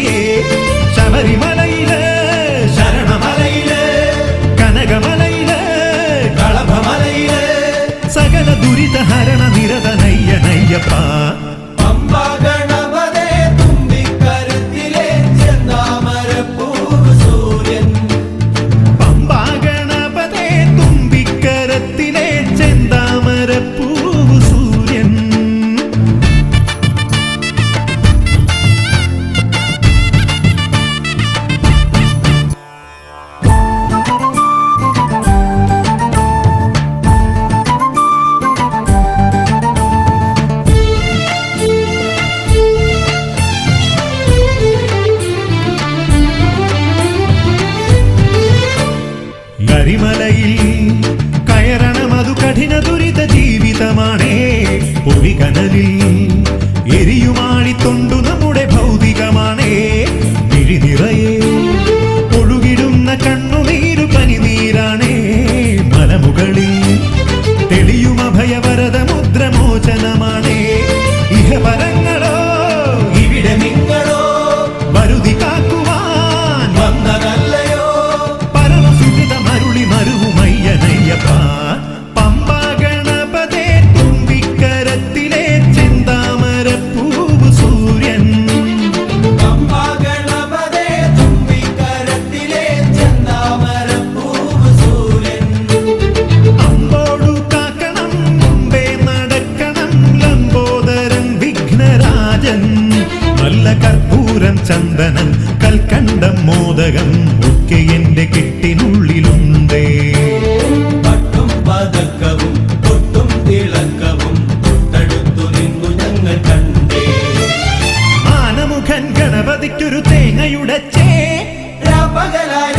തുണയേ ശബരിമലയില് ശരണമലയില് കനകമലയില് കളഭമലയില് സകല ദുരിതഹരണ നിരതനയ്യനയ്യപ്പ കരിമലയിൽ കയറണമതു കഠിന ദുരിത ജീവിതമാണേ പൊരികനലിൽ എരിയുമാടിത്തൊണ്ടു നമ്മുടെ ഭൗതികമാണേ മിഴി നിറയെ ഒഴുകിടുന്ന കണ്ണുനീരു പനിനീരാണേ മലമുകളിൽ തെളിയും അഭയവരത മുദ്രമോചനമാണേ ഇഹപരങ്ങളോ ഇവിടെ നിങ്ങളോ വരുതി കാക്കുവാൻ വന്നതല്ലയോ പമ്പാ ഗണപതേ തുമ്പിക്കരത്തിലെ ചെന്താമരപ്പൂവ് സൂര്യൻ പമ്പാ ഗണപതേ തുമ്പിക്കരത്തിലെ ചെന്താമരപ്പൂവ് സൂര്യൻ അമ്പോടു കാക്കണം മുമ്പേ നടക്കണം ലംബോദരൻ വിഘ്നരാജൻ നല്ല കർപ്പൂരം ചന്ദനം കൽക്കണ്ടം മോദകം ഒക്കെ എന്റെ കെട്ടിനുള്ളിലുണ്ടേ പതക്കവും പൊട്ടും തിളക്കവും തൊട്ടടുത്തു നിന്നു ഞങ്ങൾ കണ്ടേ ആനമുഖൻ ഗണപതിക്കൊരു തേങ്ങയുടച്ചേ രാപകലായ